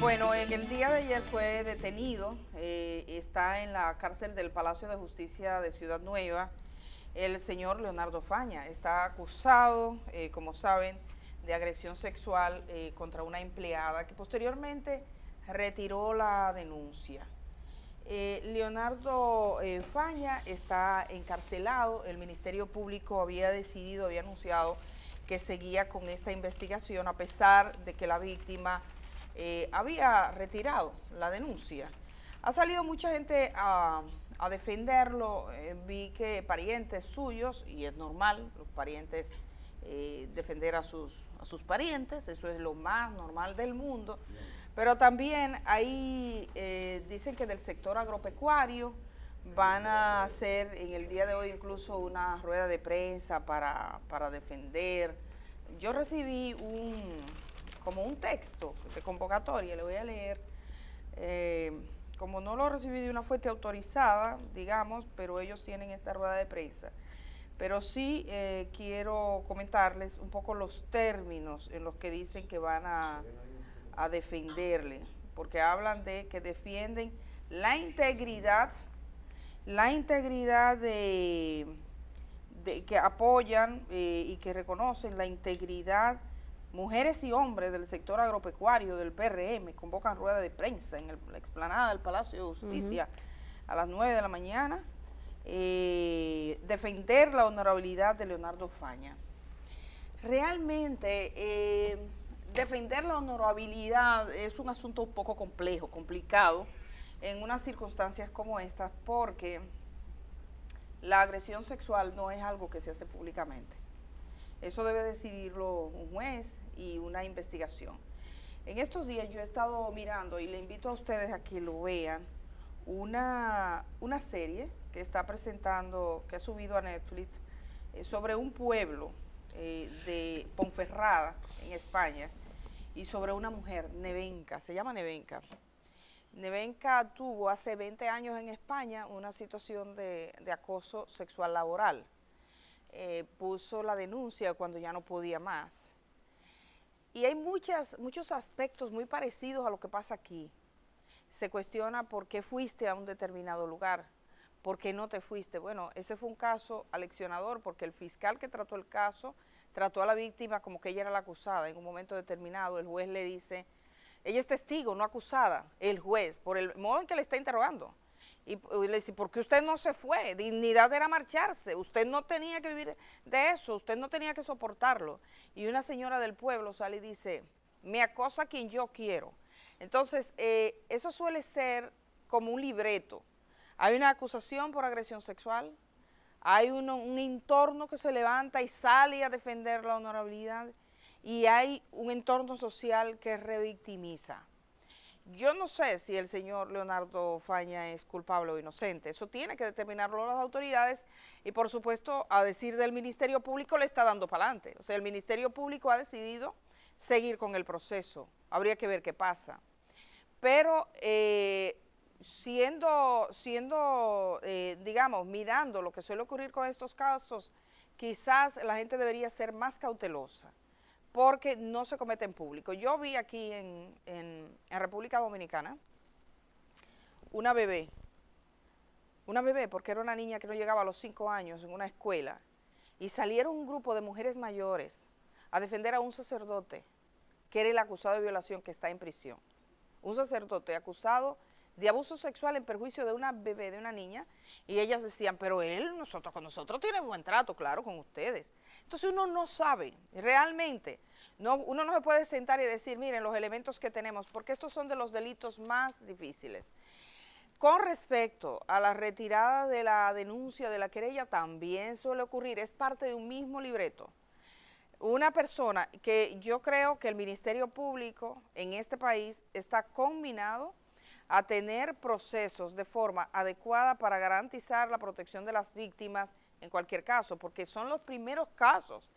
Bueno, en el día de ayer fue detenido, está en la cárcel del Palacio de Justicia de Ciudad Nueva, el señor Leonardo Faña. Está acusado, como saben, de agresión sexual contra una empleada que posteriormente retiró la denuncia. Leonardo Faña está encarcelado. El Ministerio Público había anunciado que seguía con esta investigación a pesar de que la víctima había retirado la denuncia. Ha salido mucha gente a defenderlo. Vi que parientes suyos, y es normal, los parientes defender a sus parientes, eso es lo más normal del mundo. Pero también ahí dicen que del sector agropecuario van a hacer en el día de hoy incluso una rueda de prensa para defender. Yo recibí como un texto de convocatoria, le voy a leer, como no lo recibí de una fuente autorizada, digamos, pero ellos tienen esta rueda de prensa. Pero sí quiero comentarles un poco los términos en los que dicen que van a defenderle, porque hablan de que defienden la integridad de que apoyan y que reconocen la integridad. Mujeres y hombres del sector agropecuario del PRM convocan rueda de prensa en la explanada del Palacio de Justicia a las 9 de la mañana, defender la honorabilidad de Leonardo Faña. Realmente defender la honorabilidad es un asunto un poco complejo, complicado, en unas circunstancias como estas, porque la agresión sexual no es algo que se hace públicamente. Eso debe decidirlo un juez y una investigación. En estos días yo he estado mirando, y le invito a ustedes a que lo vean, una serie que está presentando, que ha subido a Netflix, sobre un pueblo de Ponferrada, en España, y sobre una mujer, Nevenka, se llama Nevenka. Nevenka tuvo hace 20 años en España una situación de acoso sexual laboral. Puso la denuncia cuando ya no podía más. Y hay muchos aspectos muy parecidos a lo que pasa aquí. Se cuestiona por qué fuiste a un determinado lugar, por qué no te fuiste. Bueno, ese fue un caso aleccionador, porque el fiscal que trató el caso trató a la víctima como que ella era la acusada. En un momento determinado el juez le dice, ella es testigo, no acusada, el juez, por el modo en que le está interrogando. Y le dice, ¿por qué usted no se fue? Dignidad era marcharse, usted no tenía que vivir de eso, usted no tenía que soportarlo. Y una señora del pueblo sale y dice, me acosa quien yo quiero. Entonces, eso suele ser como un libreto. Hay una acusación por agresión sexual, hay un entorno que se levanta y sale a defender la honorabilidad, y hay un entorno social que revictimiza. Yo no sé si el señor Leonardo Faña es culpable o inocente, eso tiene que determinarlo las autoridades, y por supuesto, a decir del Ministerio Público, le está dando para adelante. O sea, el Ministerio Público ha decidido seguir con el proceso, habría que ver qué pasa. Pero digamos, mirando lo que suele ocurrir con estos casos, quizás la gente debería ser más cautelosa, porque no se comete en público. Yo vi aquí en República Dominicana una bebé, porque era una niña que no llegaba a los 5 años en una escuela, y salieron un grupo de mujeres mayores a defender a un sacerdote que era el acusado de violación, que está en prisión. Un sacerdote acusado de abuso sexual en perjuicio de una bebé, de una niña, y ellas decían, pero con nosotros tiene buen trato, claro, con ustedes. Entonces uno no sabe, realmente, uno no se puede sentar y decir, miren los elementos que tenemos, porque estos son de los delitos más difíciles. Con respecto a la retirada de la denuncia de la querella, también suele ocurrir, es parte de un mismo libreto. Una persona que yo creo que el Ministerio Público en este país está combinado a tener procesos de forma adecuada para garantizar la protección de las víctimas en cualquier caso, porque son los primeros casos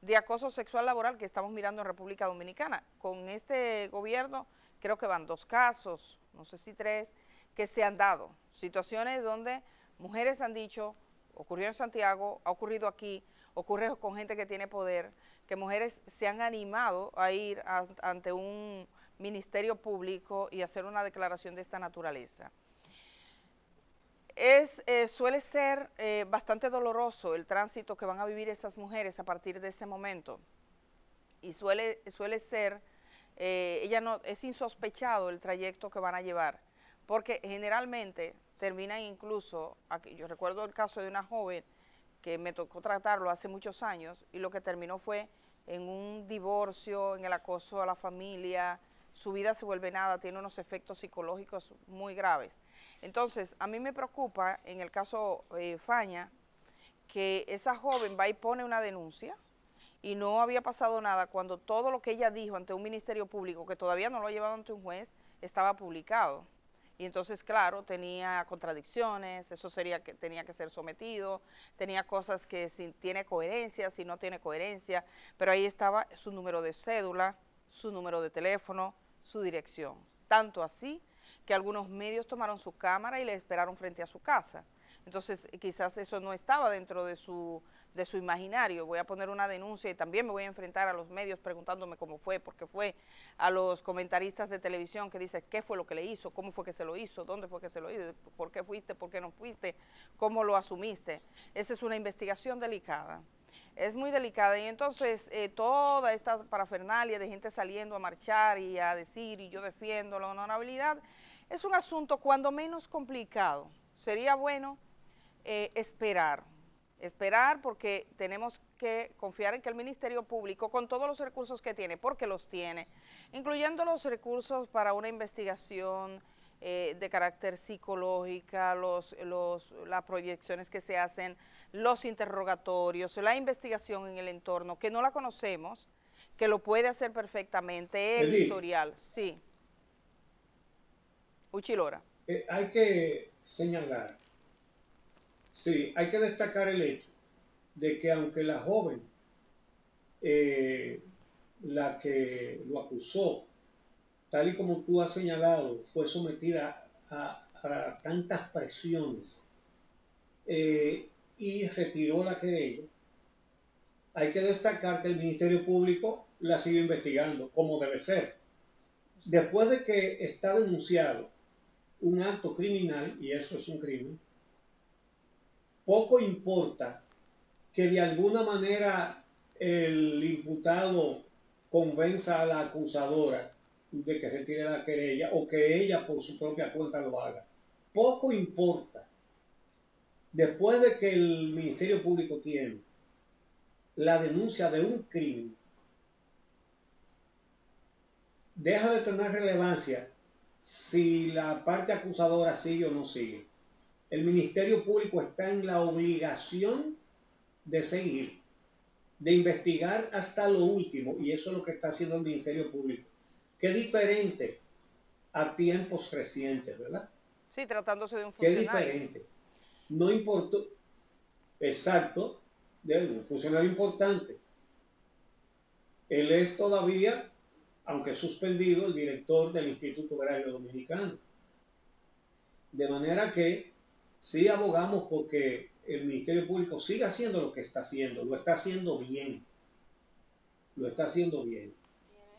de acoso sexual laboral que estamos mirando en República Dominicana. Con este gobierno creo que van 2 casos, no sé si 3, que se han dado. Situaciones donde mujeres han dicho, ocurrió en Santiago, ha ocurrido aquí, ocurre con gente que tiene poder, que mujeres se han animado a ir ante un Ministerio Público y hacer una declaración de esta naturaleza. Suele ser bastante doloroso el tránsito que van a vivir esas mujeres a partir de ese momento, y suele ser, es insospechado el trayecto que van a llevar, porque generalmente terminan incluso, aquí, yo recuerdo el caso de una joven que me tocó tratarlo hace muchos años, y lo que terminó fue en un divorcio, en el acoso a la familia. Su vida se vuelve nada, tiene unos efectos psicológicos muy graves. Entonces, a mí me preocupa, en el caso Faña, que esa joven va y pone una denuncia, y no había pasado nada cuando todo lo que ella dijo ante un ministerio público, que todavía no lo ha llevado ante un juez, estaba publicado. Y entonces, claro, tenía contradicciones, eso tenía que ser sometido, tenía cosas que si tiene coherencia, si no tiene coherencia, pero ahí estaba su número de cédula, su número de teléfono, su dirección. Tanto así que algunos medios tomaron su cámara y le esperaron frente a su casa. Entonces, quizás eso no estaba dentro de su imaginario. Voy a poner una denuncia y también me voy a enfrentar a los medios preguntándome cómo fue, por qué fue, a los comentaristas de televisión que dicen qué fue lo que le hizo, cómo fue que se lo hizo, dónde fue que se lo hizo, por qué fuiste, por qué no fuiste, cómo lo asumiste. Esa es una investigación delicada. Es muy delicada, y entonces toda esta parafernalia de gente saliendo a marchar y a decir y yo defiendo la honorabilidad es un asunto cuando menos complicado. Sería bueno esperar porque tenemos que confiar en que el Ministerio Público, con todos los recursos que tiene, porque los tiene, incluyendo los recursos para una investigación de carácter psicológica, las proyecciones que se hacen, los interrogatorios, la investigación en el entorno, que no la conocemos, que lo puede hacer perfectamente, el historial, sí. Uchilora. Hay que señalar, sí, hay que destacar el hecho de que aunque la joven, la que lo acusó, tal y como tú has señalado, fue sometida a tantas presiones y retiró la querella, hay que destacar que el Ministerio Público la sigue investigando, como debe ser. Después de que está denunciado un acto criminal, y eso es un crimen, poco importa que de alguna manera el imputado convenza a la acusadora de que retire la querella o que ella por su propia cuenta lo haga. Poco importa. Después de que el Ministerio Público tiene la denuncia de un crimen, deja de tener relevancia si la parte acusadora sigue o no sigue. El Ministerio Público está en la obligación de seguir, de investigar hasta lo último, y eso es lo que está haciendo el Ministerio Público, que es diferente a tiempos recientes, ¿verdad? Sí, tratándose de un funcionario. Que es diferente. No importó, exacto, de un funcionario importante. Él es todavía, aunque suspendido, el director del Instituto Agrario Dominicano. De manera que sí abogamos porque el Ministerio Público siga haciendo lo que está haciendo, lo está haciendo bien, lo está haciendo bien.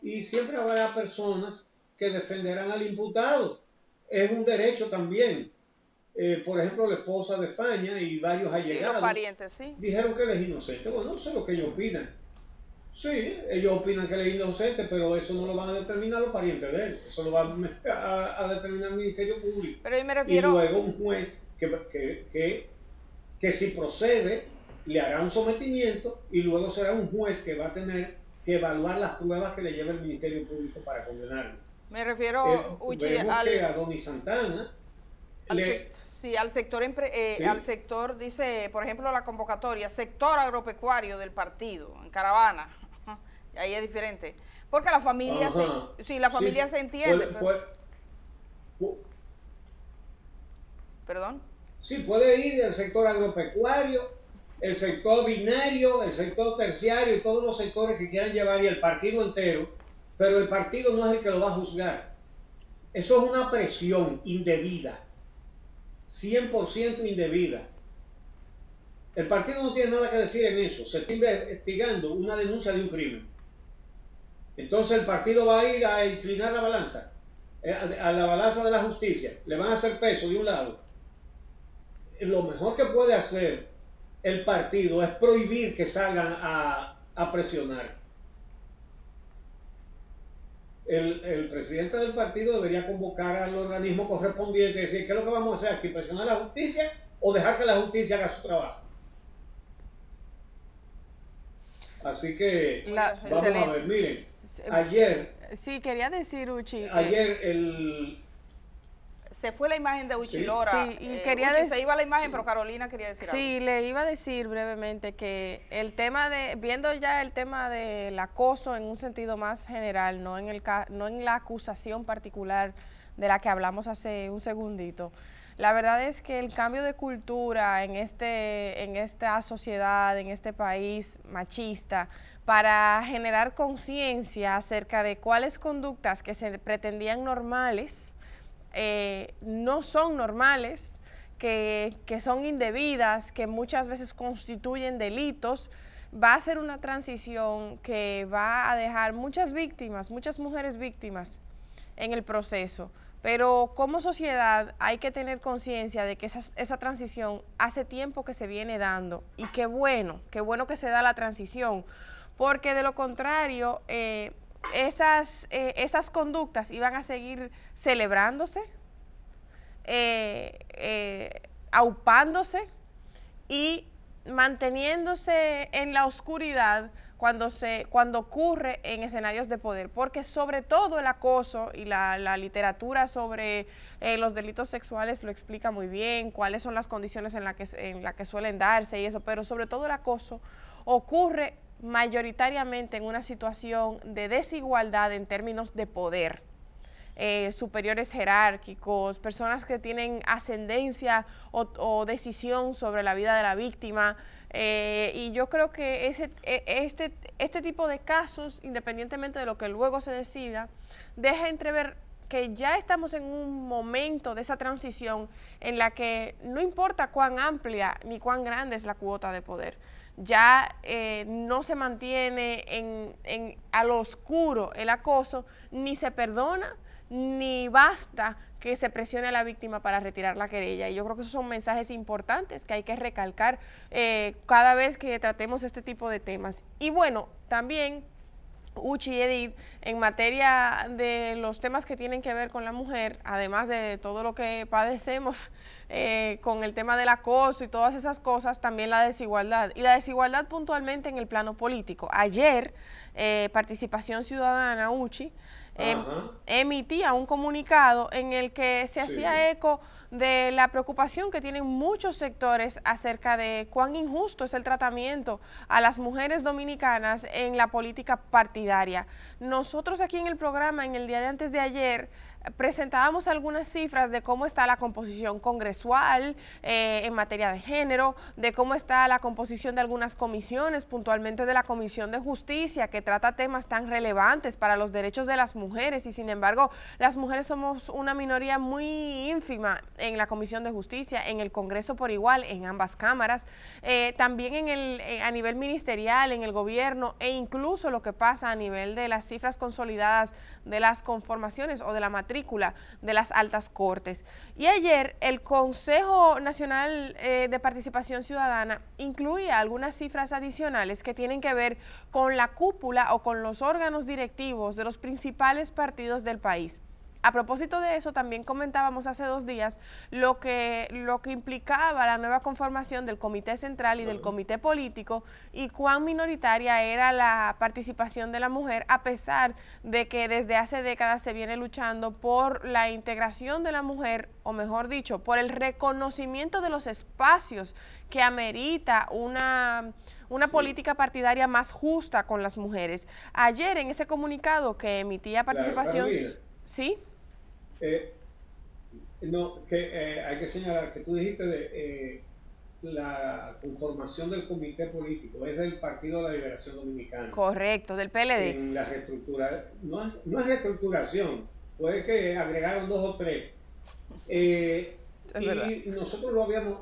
Y siempre habrá personas que defenderán al imputado, es un derecho también. Por ejemplo, la esposa de Faña y varios allegados, los parientes, ¿sí?, dijeron que él es inocente. Bueno, no sé lo que ellos opinan. Sí, ellos opinan que él es inocente, pero eso no lo van a determinar los parientes de él, eso lo va a determinar el Ministerio Público. Pero yo me refiero... Y luego un juez que si procede le hará un sometimiento, y luego será un juez que va a tener que evaluar las pruebas que le lleva el Ministerio Público para condenarlo. Me refiero, vemos que a Donis Santana al sector, sí, al sector, dice, por ejemplo, la convocatoria, sector agropecuario del partido, en Caravana, y ahí es diferente, porque la familia, la familia se entiende. ¿Perdón? Sí, puede ir el sector agropecuario, el sector binario, el sector terciario y todos los sectores que quieran llevar, y el partido entero, pero el partido no es el que lo va a juzgar. Eso es una presión indebida, 100% indebida. El partido no tiene nada que decir en eso, se está investigando una denuncia de un crimen. Entonces el partido va a ir a inclinar la balanza, a la balanza de la justicia, le van a hacer peso de un lado. Lo mejor que puede hacer el partido es prohibir que salgan a presionar. El presidente del partido debería convocar al organismo correspondiente y decir, ¿qué es lo que vamos a hacer aquí? ¿Presionar a la justicia o dejar que la justicia haga su trabajo? Así que vamos a ver, miren, ayer... Sí, quería decir, Uchi. Ayer se fue la imagen de Uchi Lora. Sí, y quería decir, se iba la imagen, pero Carolina quería decir algo. Sí, le iba a decir brevemente que el tema viendo ya el tema del acoso en un sentido más general, no en la acusación particular de la que hablamos hace un segundito. La verdad es que el cambio de cultura en esta sociedad, en este país machista, para generar conciencia acerca de cuáles conductas que se pretendían normales, no son normales, que son indebidas, que muchas veces constituyen delitos, va a ser una transición que va a dejar muchas víctimas, muchas mujeres víctimas en el proceso. Pero como sociedad hay que tener conciencia de que esa transición hace tiempo que se viene dando, y qué bueno que se da la transición, porque de lo contrario esas conductas iban a seguir celebrándose, aupándose y manteniéndose en la oscuridad cuando ocurre en escenarios de poder, porque sobre todo el acoso, y la literatura sobre los delitos sexuales lo explica muy bien, cuáles son las condiciones en la que suelen darse y eso, pero sobre todo el acoso ocurre mayoritariamente en una situación de desigualdad en términos de poder. Superiores jerárquicos, personas que tienen ascendencia o decisión sobre la vida de la víctima, y yo creo que este tipo de casos, independientemente de lo que luego se decida, deja entrever que ya estamos en un momento de esa transición en la que no importa cuán amplia ni cuán grande es la cuota de poder, ya no se mantiene a lo oscuro el acoso, ni se perdona, ni basta que se presione a la víctima para retirar la querella. Y yo creo que esos son mensajes importantes que hay que recalcar cada vez que tratemos este tipo de temas. Y bueno, también Uchi y Edith, en materia de los temas que tienen que ver con la mujer, además de todo lo que padecemos con el tema del acoso y todas esas cosas, también la desigualdad. Y la desigualdad puntualmente en el plano político. Ayer, Participación Ciudadana, Uchi, emitía un comunicado en el que se hacía eco de la preocupación que tienen muchos sectores acerca de cuán injusto es el tratamiento a las mujeres dominicanas en la política partidaria. Nosotros aquí en el programa, en el día de antes de ayer, presentábamos algunas cifras de cómo está la composición congresual en materia de género, de cómo está la composición de algunas comisiones, puntualmente de la Comisión de Justicia, que trata temas tan relevantes para los derechos de las mujeres, y sin embargo las mujeres somos una minoría muy ínfima en la Comisión de Justicia, en el Congreso por igual, en ambas cámaras, también a nivel ministerial, en el gobierno, e incluso lo que pasa a nivel de las cifras consolidadas de las conformaciones o de la matrícula de las altas cortes. Y ayer el Consejo Nacional de Participación Ciudadana incluía algunas cifras adicionales que tienen que ver con la cúpula o con los órganos directivos de los principales partidos del país. A propósito de eso, también comentábamos hace 2 días lo que implicaba la nueva conformación del Comité Central y del Comité Político, y cuán minoritaria era la participación de la mujer, a pesar de que desde hace décadas se viene luchando por la integración de la mujer, o mejor dicho, por el reconocimiento de los espacios que amerita una política partidaria más justa con las mujeres. Ayer, en ese comunicado que emitía Participación... ¿Sí? Hay que señalar que tú dijiste de la conformación del comité político, es del Partido de la Liberación Dominicana. Correcto, del PLD. En la reestructura, no es reestructuración, fue que agregaron 2 o 3. Y nosotros lo habíamos,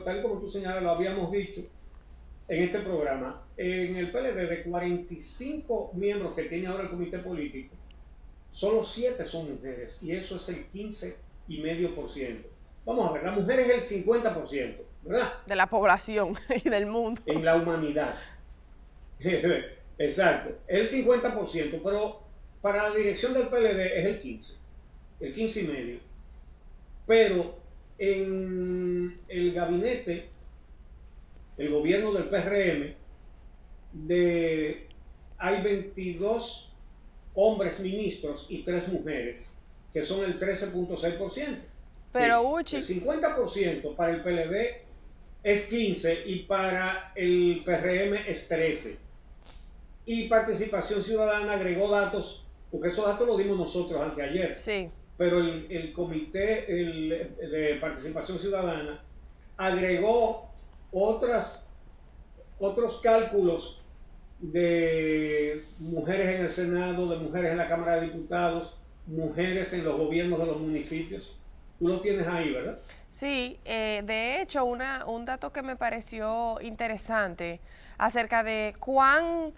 tal como tú señalas, lo habíamos dicho, en este programa, en el PLD de 45 miembros que tiene ahora el comité político, solo 7 son mujeres y eso es el 15,5%. Vamos a ver, la mujer es el 50%, ¿verdad? De la población y del mundo. En la humanidad. Exacto, el 50%, pero para la dirección del PLD es el 15,5%. Pero en el gabinete, el gobierno del PRM, hay 22 hombres ministros y 3 mujeres, que son el 13,6%. Pero sí, Uchi, el 50% para el PLD es 15% y para el PRM es 13%. Y Participación Ciudadana agregó datos, porque esos datos los dimos nosotros anteayer. sí. Pero el comité de Participación Ciudadana agregó otros cálculos de mujeres en el Senado, de mujeres en la Cámara de Diputados, mujeres en los gobiernos de los municipios. Tú lo tienes ahí, ¿verdad? Sí, de hecho, un dato que me pareció interesante acerca de cuán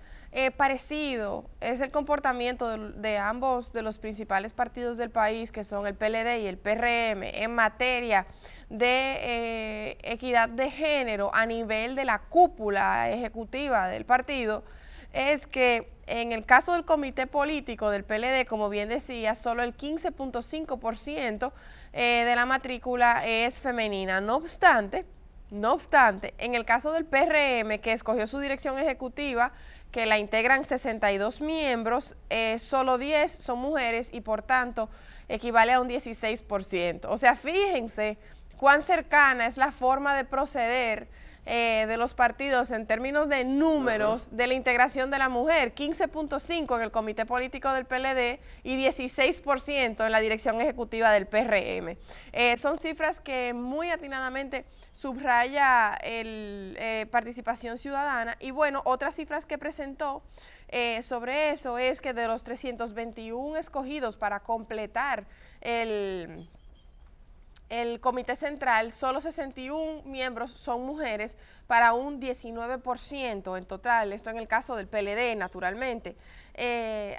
parecido es el comportamiento de ambos de los principales partidos del país, que son el PLD y el PRM, en materia de equidad de género a nivel de la cúpula ejecutiva del partido, es que en el caso del comité político del PLD, como bien decía, solo el 15,5% de la matrícula es femenina. No obstante, en el caso del PRM, que escogió su dirección ejecutiva, que la integran 62 miembros, solo 10 son mujeres y por tanto equivale a un 16%. O sea, fíjense cuán cercana es la forma de proceder de los partidos en términos de números de la integración de la mujer, 15,5% en el comité político del PLD y 16% en la dirección ejecutiva del PRM. Son cifras que muy atinadamente subraya Participación Ciudadana. Y bueno, otras cifras que presentó sobre eso es que de los 321 escogidos para completar el comité central, solo 61 miembros son mujeres para un 19% en total, esto en el caso del PLD, naturalmente.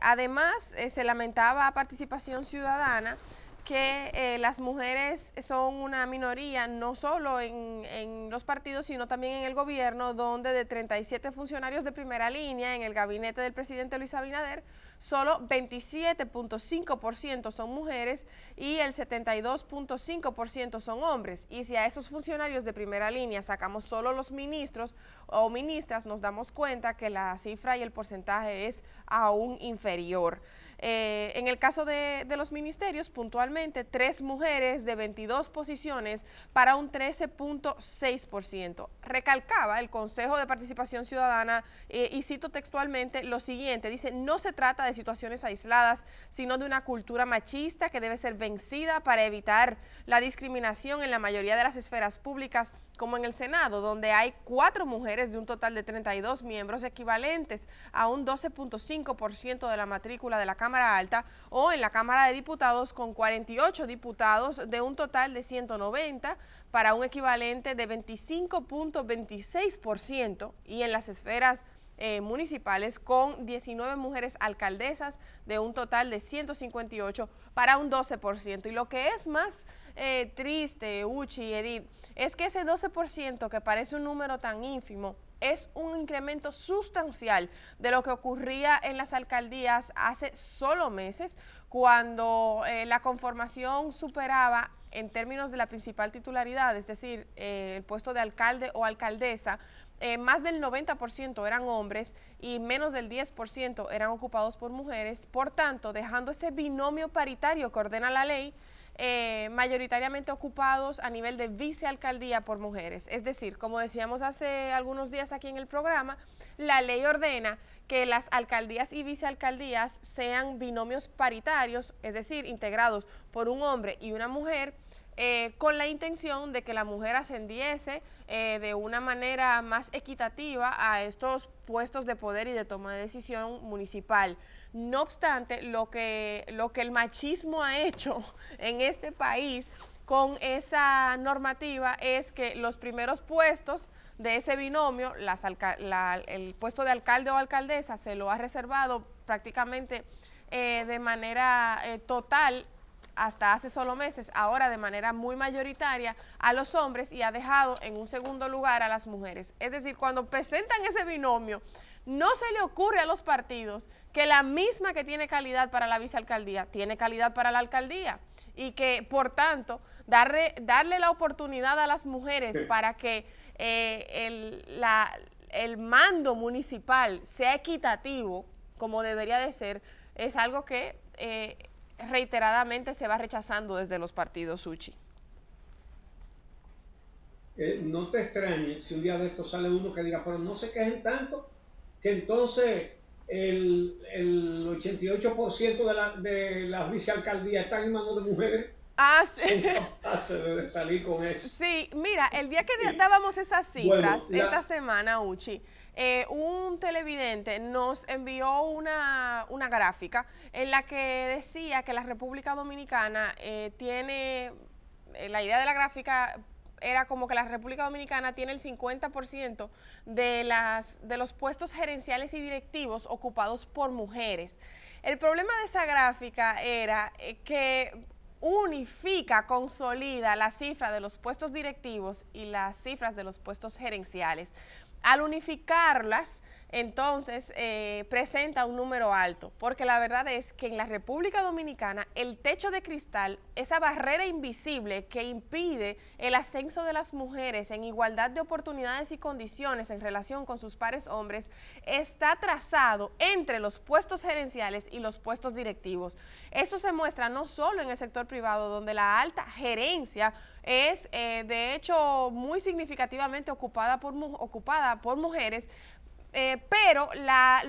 Además, se lamentaba a Participación Ciudadana que las mujeres son una minoría, no solo en los partidos, sino también en el gobierno, donde de 37 funcionarios de primera línea en el gabinete del presidente Luis Abinader, solo 27,5% son mujeres y el 72,5% son hombres. Y si a esos funcionarios de primera línea sacamos solo los ministros o ministras, nos damos cuenta que la cifra y el porcentaje es aún inferior. En el caso de los ministerios, puntualmente, 3 mujeres de 22 posiciones para un 13,6%. Recalcaba el Consejo de Participación Ciudadana, y cito textualmente lo siguiente, dice: no se trata de situaciones aisladas, sino de una cultura machista que debe ser vencida para evitar la discriminación en la mayoría de las esferas públicas, como en el Senado, donde hay 4 mujeres de un total de 32 miembros, equivalentes a un 12,5% de la matrícula de la Cámara Alta, o en la Cámara de Diputados con 48 diputados de un total de 190 para un equivalente de 25,26%, y en las esferas municipales con 19 mujeres alcaldesas de un total de 158 para un 12%. Y lo que es más triste, Uchi y Edith, es que ese 12%, que parece un número tan ínfimo, es un incremento sustancial de lo que ocurría en las alcaldías hace solo meses, cuando la conformación superaba, en términos de la principal titularidad, es decir, el puesto de alcalde o alcaldesa, más del 90% eran hombres y menos del 10% eran ocupados por mujeres. Por tanto, dejando ese binomio paritario que ordena la ley, mayoritariamente ocupados a nivel de vicealcaldía por mujeres. Es decir, como decíamos hace algunos días aquí en el programa, la ley ordena que las alcaldías y vicealcaldías sean binomios paritarios, es decir, integrados por un hombre y una mujer, con la intención de que la mujer ascendiese de una manera más equitativa a estos puestos de poder y de toma de decisión municipal. No obstante, lo que el machismo ha hecho en este país con esa normativa es que los primeros puestos de ese binomio, el puesto de alcalde o alcaldesa se lo ha reservado prácticamente de manera total hasta hace solo meses, ahora de manera muy mayoritaria a los hombres, y ha dejado en un segundo lugar a las mujeres. Es decir, cuando presentan ese binomio, no se le ocurre a los partidos que la misma que tiene calidad para la vicealcaldía tiene calidad para la alcaldía, y que por tanto darle la oportunidad a las mujeres para que el mando municipal sea equitativo como debería de ser, es algo que reiteradamente se va rechazando desde los partidos, Suchi. No te extrañes si un día de esto sale uno que diga, pero no se quejen tanto, que entonces el 88% de las vicealcaldías están en manos de mujeres. Ah, sí. Son capaces de salir con eso. Sí, mira, el día que dábamos esas cifras, esta semana, Uchi, un televidente nos envió una gráfica en la que decía que la República Dominicana tiene, la idea de la gráfica era como que la República Dominicana tiene el 50% de los puestos gerenciales y directivos ocupados por mujeres. El problema de esa gráfica era que unifica, consolida la cifra de los puestos directivos y las cifras de los puestos gerenciales. Al unificarlas, entonces presenta un número alto, porque la verdad es que en la República Dominicana el techo de cristal, esa barrera invisible que impide el ascenso de las mujeres en igualdad de oportunidades y condiciones en relación con sus pares hombres, está trazado entre los puestos gerenciales y los puestos directivos. Eso se muestra no solo en el sector privado, donde la alta gerencia es de hecho muy significativamente ocupada por mujeres, pero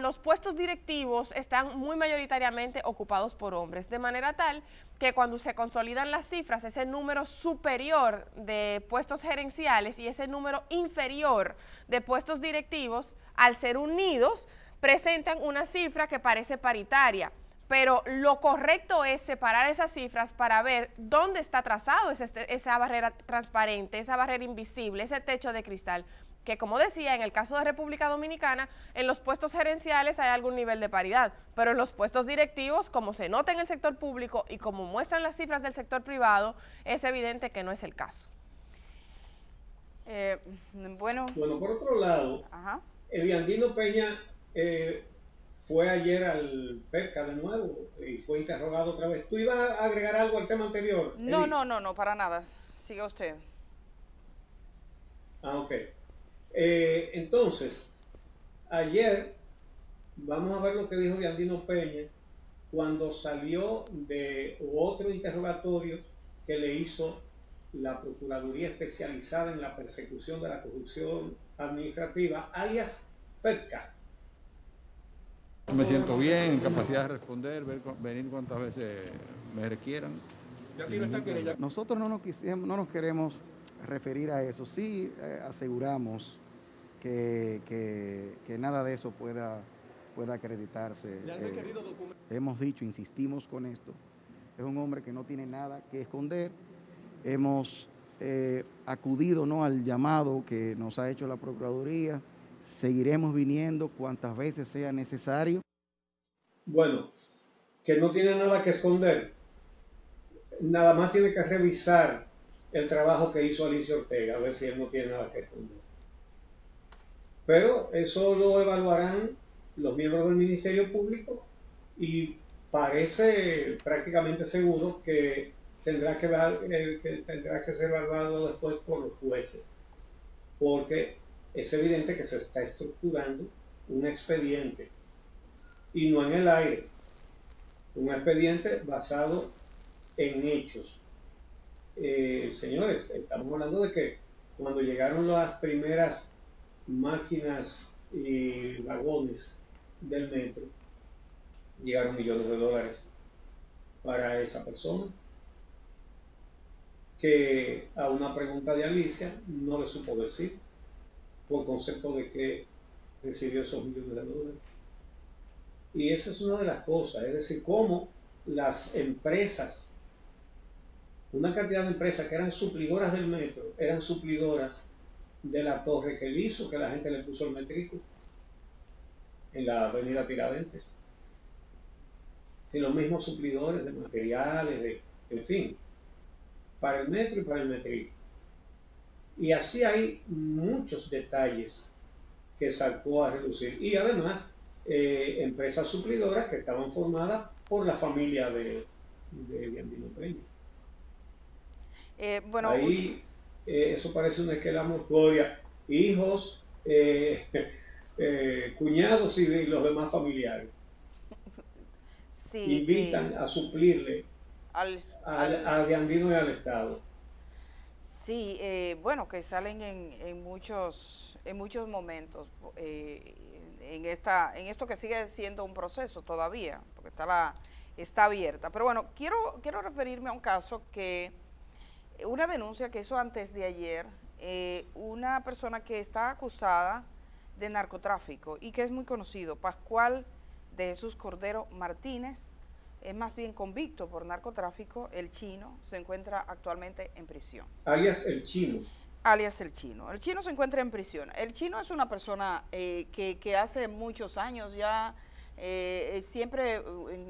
los puestos directivos están muy mayoritariamente ocupados por hombres, de manera tal que cuando se consolidan las cifras, ese número superior de puestos gerenciales y ese número inferior de puestos directivos, al ser unidos, presentan una cifra que parece paritaria. Pero lo correcto es separar esas cifras para ver dónde está trazado esa barrera transparente, esa barrera invisible, ese techo de cristal, que como decía, en el caso de República Dominicana, en los puestos gerenciales hay algún nivel de paridad, pero en los puestos directivos, como se nota en el sector público y como muestran las cifras del sector privado, es evidente que no es el caso. Bueno, por otro lado, Ediandino Peña fue ayer al PERCA de nuevo y fue interrogado otra vez. ¿Tú ibas a agregar algo al tema anterior? No, para nada. Siga usted. Ok. Entonces, ayer, vamos a ver lo que dijo Ediandino Peña cuando salió de otro interrogatorio que le hizo la Procuraduría Especializada en la Persecución de la Corrupción Administrativa, alias PERCA. Me siento bien, en capacidad de responder, venir cuantas veces me requieran. Nosotros no nos queremos referir a eso. Sí aseguramos que nada de eso pueda acreditarse. Hemos dicho, insistimos con esto. Es un hombre que no tiene nada que esconder. Hemos acudido al llamado que nos ha hecho la Procuraduría. Seguiremos viniendo cuantas veces sea necesario. Bueno, que no tiene nada que esconder. Nada más tiene que revisar el trabajo que hizo Alicia Ortega, a ver si él no tiene nada que esconder. Pero eso lo evaluarán los miembros del Ministerio Público y parece prácticamente seguro que tendrá que ser evaluado después por los jueces, porque es evidente que se está estructurando un expediente, y no en el aire, un expediente basado en hechos. Señores, estamos hablando de que cuando llegaron las primeras máquinas y vagones del metro, llegaron millones de dólares para esa persona, que a una pregunta de Alicia no le supo decir, por concepto de que recibió esos millones de dólares. Y esa es una de las cosas, es decir, cómo las empresas, una cantidad de empresas que eran suplidoras del metro, eran suplidoras de la torre que él hizo, que la gente le puso el metrico en la avenida Tiradentes. Y los mismos suplidores de materiales, en fin, para el metro y para el metrico. Y así hay muchos detalles que sacó a relucir. Y además, empresas suplidoras que estaban formadas por la familia de Andino Peña. Bueno, ahí eso parece una esquela mortuoria. Hijos, cuñados y los demás familiares. Sí, invitan a suplirle a De Andino y al Estado. Sí, bueno, que salen en muchos momentos, en esto que sigue siendo un proceso todavía, porque está abierta. Pero bueno, quiero referirme a un caso una denuncia que hizo antes de ayer, una persona que está acusada de narcotráfico y que es muy conocido, Pascual de Jesús Cordero Martínez, es más bien convicto por narcotráfico. El Chino se encuentra actualmente en prisión. Alias el Chino. Alias el Chino. El Chino se encuentra en prisión. El Chino es una persona que hace muchos años ya siempre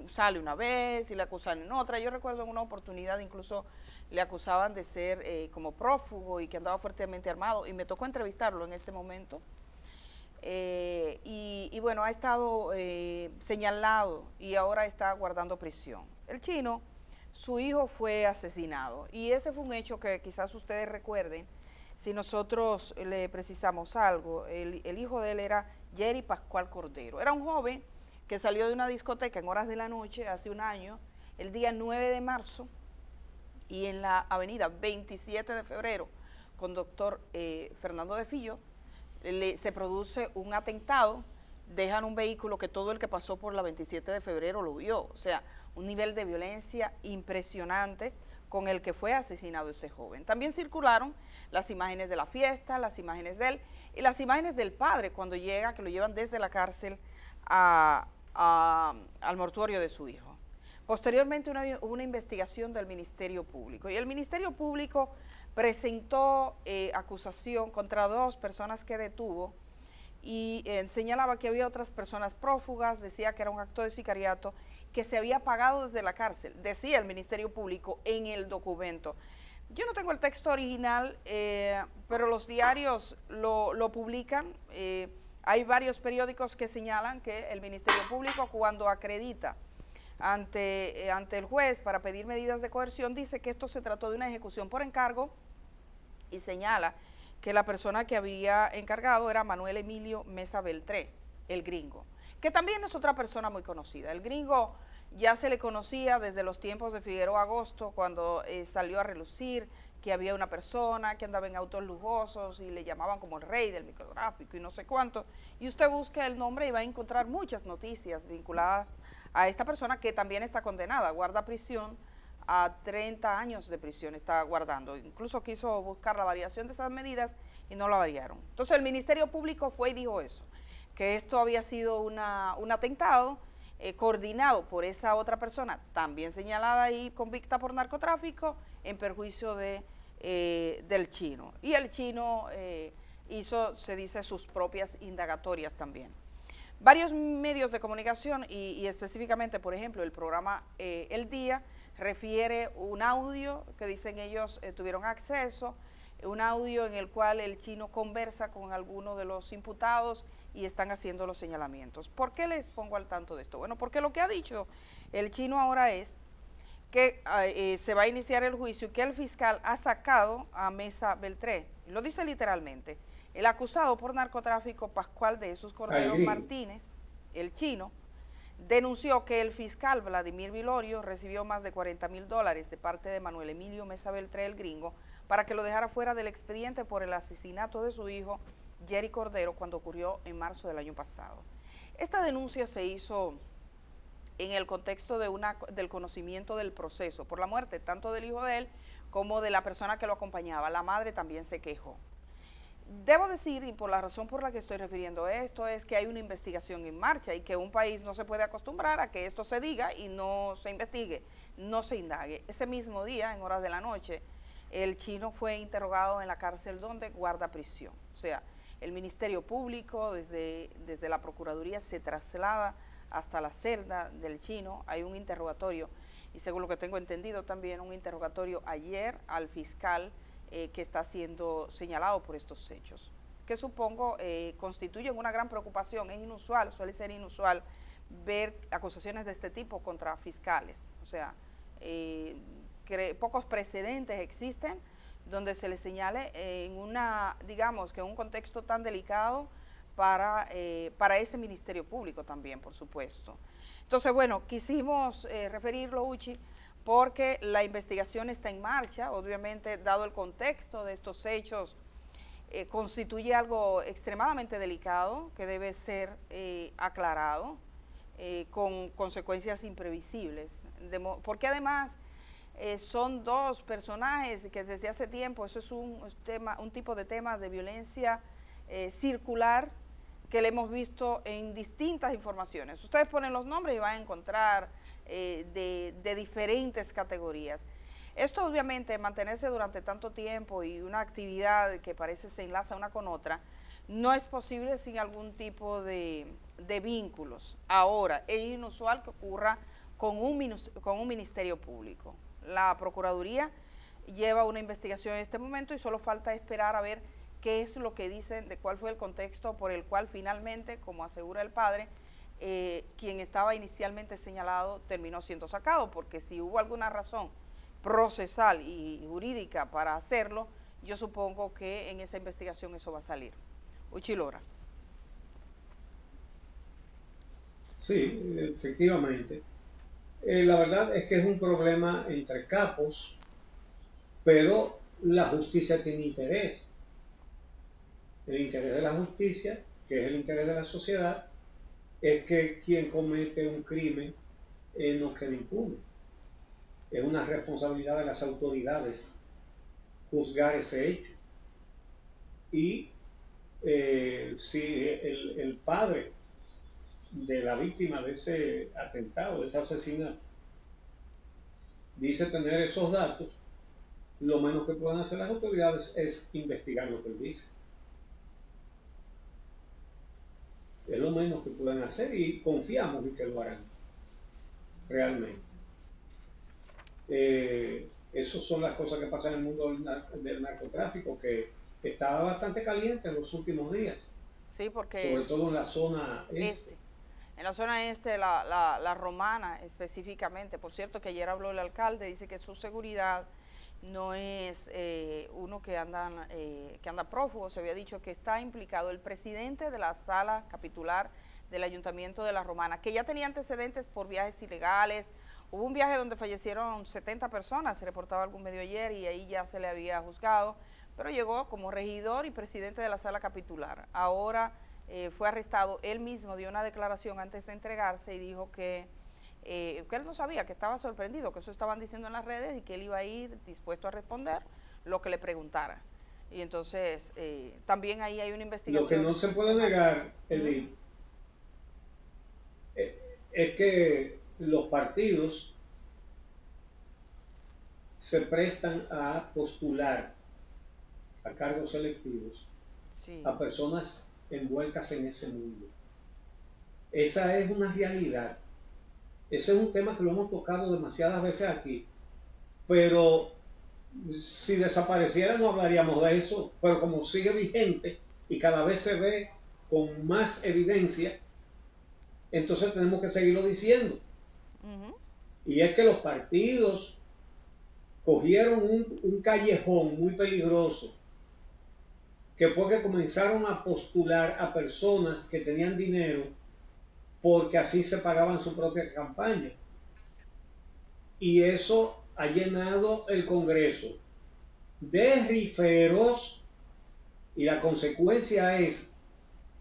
sale una vez y le acusan en otra. Yo recuerdo en una oportunidad incluso le acusaban de ser como prófugo y que andaba fuertemente armado, y me tocó entrevistarlo en ese momento. Y bueno, ha estado señalado y ahora está guardando prisión. El Chino, su hijo fue asesinado, y ese fue un hecho que quizás ustedes recuerden si nosotros le precisamos algo. El hijo de él era Jerry Pascual Cordero. Era un joven que salió de una discoteca en horas de la noche hace un año, el día 9 de marzo, y en la avenida 27 de febrero, con doctor Fernando de Fillo, se produce un atentado, dejan un vehículo que todo el que pasó por la 27 de febrero lo vio, o sea, un nivel de violencia impresionante con el que fue asesinado ese joven. También circularon las imágenes de la fiesta, las imágenes de él y las imágenes del padre cuando llega, que lo llevan desde la cárcel al mortuorio de su hijo. Posteriormente una investigación del Ministerio Público, y el Ministerio Público presentó acusación contra 2 personas que detuvo, y señalaba que había otras personas prófugas, decía que era un acto de sicariato que se había pagado desde la cárcel, decía el Ministerio Público en el documento. Yo no tengo el texto original, pero los diarios lo publican. Hay varios periódicos que señalan que el Ministerio Público, cuando acredita ante el juez para pedir medidas de coerción, dice que esto se trató de una ejecución por encargo, y señala que la persona que había encargado era Manuel Emilio Mesa Beltré, el gringo, que también es otra persona muy conocida. El gringo ya se le conocía desde los tiempos de Figueroa Agosto, cuando salió a relucir que había una persona que andaba en autos lujosos y le llamaban como el rey del microtráfico y no sé cuánto, y usted busca el nombre y va a encontrar muchas noticias vinculadas a esta persona, que también está condenada, guarda prisión a 30 años de prisión, está guardando. Incluso quiso buscar la variación de esas medidas y no la variaron. Entonces el Ministerio Público fue y dijo eso, que esto había sido un atentado coordinado por esa otra persona, también señalada y convicta por narcotráfico, en perjuicio del Chino. Y el Chino hizo, se dice, sus propias indagatorias también. Varios medios de comunicación y específicamente, por ejemplo, el programa El Día refiere un audio que dicen ellos tuvieron acceso, un audio en el cual el Chino conversa con alguno de los imputados y están haciendo los señalamientos. ¿Por qué les pongo al tanto de esto? Bueno, porque lo que ha dicho el Chino ahora es que se va a iniciar el juicio y que el fiscal ha sacado a Mesa Beltré, lo dice literalmente. El acusado por narcotráfico, Pascual de Jesús Cordero Martínez, el Chino, denunció que el fiscal Vladimir Vilorio recibió más de $40,000 de parte de Manuel Emilio Mesa Beltré, el gringo, para que lo dejara fuera del expediente por el asesinato de su hijo, Jerry Cordero, cuando ocurrió en marzo del año pasado. Esta denuncia se hizo en el contexto del conocimiento del proceso por la muerte tanto del hijo de él como de la persona que lo acompañaba. La madre también se quejó. Debo decir, y por la razón por la que estoy refiriendo esto, es que hay una investigación en marcha y que un país no se puede acostumbrar a que esto se diga y no se investigue, no se indague. Ese mismo día, en horas de la noche, el chino fue interrogado en la cárcel donde guarda prisión. O sea, el Ministerio Público desde la Procuraduría se traslada hasta la celda del chino, hay un interrogatorio y según lo que tengo entendido también un interrogatorio ayer al fiscal que está siendo señalado por estos hechos, que supongo constituyen una gran preocupación. Es inusual, suele ser inusual ver acusaciones de este tipo contra fiscales, o sea, pocos precedentes existen donde se le señale en digamos que en un contexto tan delicado para ese Ministerio Público también, por supuesto. Entonces, bueno, quisimos referirlo, Uchi, porque la investigación está en marcha, obviamente, dado el contexto de estos hechos, constituye algo extremadamente delicado que debe ser aclarado con consecuencias imprevisibles, porque además son dos personajes que desde hace tiempo, eso es un tipo de tema de violencia circular que le hemos visto en distintas informaciones. Ustedes ponen los nombres y van a encontrar de diferentes categorías. Esto obviamente, mantenerse durante tanto tiempo y una actividad que parece se enlaza una con otra, no es posible sin algún tipo de vínculos. Ahora, es inusual que ocurra con un ministerio público. La Procuraduría lleva una investigación en este momento y solo falta esperar a ver qué es lo que dicen, de cuál fue el contexto por el cual finalmente, como asegura el padre, quien estaba inicialmente señalado terminó siendo sacado, porque si hubo alguna razón procesal y jurídica para hacerlo, yo supongo que en esa investigación eso va a salir. Uchilora. Sí, efectivamente. La verdad es que es un problema entre capos, pero la justicia tiene interés. El interés de la justicia, que es el interés de la sociedad, es que quien comete un crimen no quede impune. Es una responsabilidad de las autoridades juzgar ese hecho. Y si el padre de la víctima de ese atentado, de ese asesinato, dice tener esos datos, lo menos que pueden hacer las autoridades es investigar lo que él dice. Es lo menos que pueden hacer y confiamos en que lo harán realmente. Esas son las cosas que pasan en el mundo del narcotráfico, que estaba bastante caliente en los últimos días. Sí, porque sobre todo en la zona este. En la zona este, la Romana específicamente. Por cierto, que ayer habló el alcalde, dice que su seguridad no es uno que anda prófugo. Se había dicho que está implicado el presidente de la sala capitular del Ayuntamiento de la Romana, que ya tenía antecedentes por viajes ilegales. Hubo un viaje donde fallecieron 70 personas, se reportaba algún medio ayer, y ahí ya se le había juzgado, pero llegó como regidor y presidente de la sala capitular. Ahora fue arrestado, él mismo dio una declaración antes de entregarse y dijo que él no sabía, que estaba sorprendido, que eso estaban diciendo en las redes y que él iba a ir dispuesto a responder lo que le preguntara. Y entonces también ahí hay una investigación. Lo que no se puede negar, Edith, es que los partidos se prestan a postular a cargos electivos a personas envueltas en ese mundo. Esa es una realidad. Ese es un tema que lo hemos tocado demasiadas veces aquí, pero si desapareciera no hablaríamos de eso, pero como sigue vigente y cada vez se ve con más evidencia, entonces tenemos que seguirlo diciendo. Y es que los partidos cogieron un callejón muy peligroso, que fue que comenzaron a postular a personas que tenían dinero porque así se pagaban su propia campaña. Y eso ha llenado el Congreso de riferos, y la consecuencia es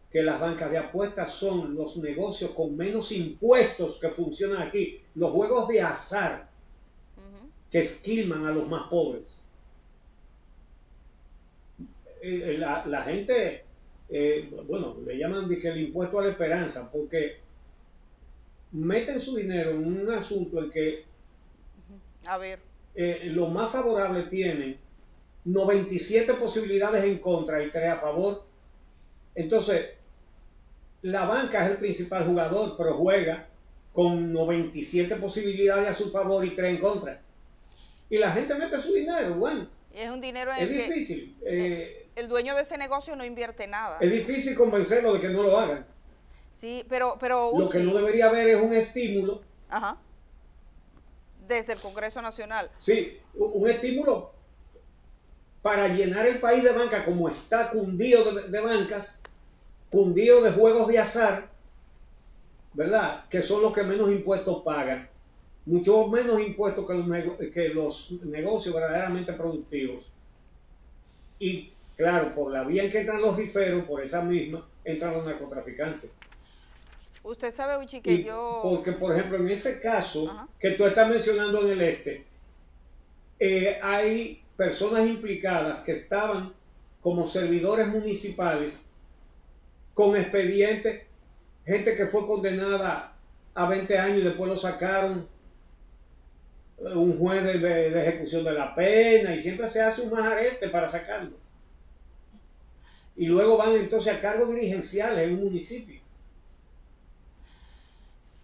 que las bancas de apuestas son los negocios con menos impuestos que funcionan aquí, los juegos de azar que esquilman a los más pobres. La gente, bueno, le llaman que el impuesto a la esperanza, porque meten su dinero en un asunto en que a ver, lo más favorable tienen 97 posibilidades en contra y 3 a favor. Entonces, la banca es el principal jugador, pero juega con 97 posibilidades a su favor y 3 en contra. Y la gente mete su dinero, bueno. Es un dinero en es el difícil. que el dueño de ese negocio no invierte nada. Es difícil convencerlo de que no lo hagan. Sí, pero lo que no debería haber es un estímulo. Ajá. Desde el Congreso Nacional. Sí, un estímulo para llenar el país de banca como está cundido de bancas, cundido de juegos de azar, ¿verdad? Que son los que menos impuestos pagan. Mucho menos impuestos que los negocios verdaderamente productivos. Y claro, por la vía en que entran los riferos, por esa misma, entran los narcotraficantes. Usted sabe, Uchi, que Porque, por ejemplo, en ese caso, ajá, que tú estás mencionando en el hay personas implicadas que estaban como servidores municipales con expedientes, gente que fue condenada a 20 años y después lo sacaron un juez de ejecución de la pena, y siempre se hace un majarete para sacarlo. Y luego van entonces a cargos dirigenciales en un municipio.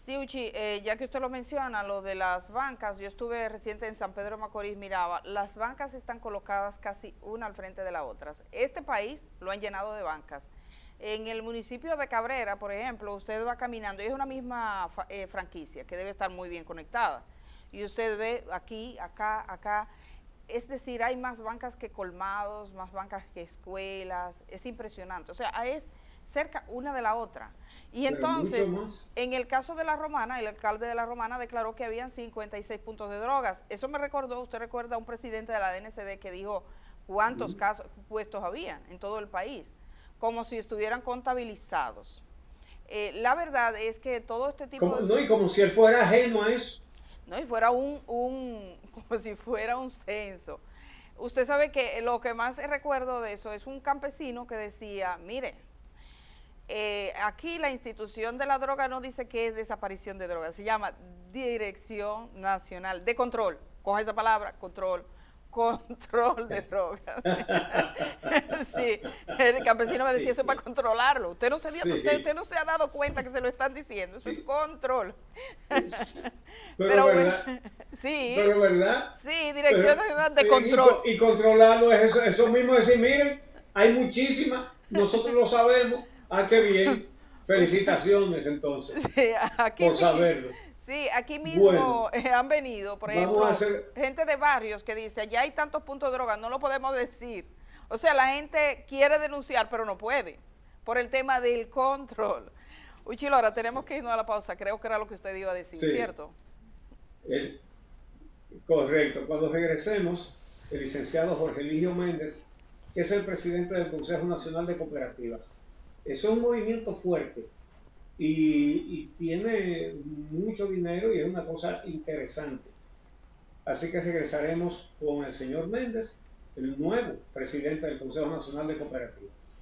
Sí, Uchi, ya que usted lo menciona, lo de las bancas, yo estuve reciente en San Pedro de Macorís, miraba, las bancas están colocadas casi una al frente de la otra. Este país lo han llenado de bancas. En el municipio de Cabrera, por ejemplo, usted va caminando y es una misma franquicia que debe estar muy bien conectada. Y usted ve aquí, acá, es decir, hay más bancas que colmados, más bancas que escuelas, es impresionante. O sea, es cerca una de la otra. Y entonces, en el caso de La Romana, el alcalde de La Romana declaró que habían 56 puntos de drogas. Eso me recordó, usted recuerda a un presidente de la DNCD que dijo cuántos puestos había en todo el país, como si estuvieran contabilizados. La verdad es que todo este tipo de... No, y como si él fuera ajeno a eso. No, y fuera como si fuera un censo. Usted sabe que lo que más recuerdo de eso es un campesino que decía, mire, aquí la institución de la droga no dice que es desaparición de drogas, se llama Dirección Nacional de Control. Coja esa palabra, control de drogas. Sí, el campesino me decía, eso es para controlarlo. Usted no se ha dado cuenta que se lo están diciendo, eso es control. Pero verdad. Bueno, sí. Pero verdad. Sí, Dirección Nacional de Control. Y controlarlo es eso mismo, decir, miren, hay muchísimas, nosotros lo sabemos. Ah, qué bien. Felicitaciones entonces. Sí, por saberlo. Sí, aquí mismo han venido, por ejemplo, gente de barrios que dice, ya hay tantos puntos de droga, no lo podemos decir. O sea, la gente quiere denunciar, pero no puede, por el tema del control. Uchilo, ahora tenemos que irnos a la pausa, creo que era lo que usted iba a decir, sí, ¿cierto? Es correcto. Cuando regresemos, el licenciado Jorge Eligio Méndez, que es el presidente del Consejo Nacional de Cooperativas. Eso es un movimiento fuerte. Y tiene mucho dinero y es una cosa interesante. Así que regresaremos con el señor Méndez, el nuevo presidente del Consejo Nacional de Cooperativas.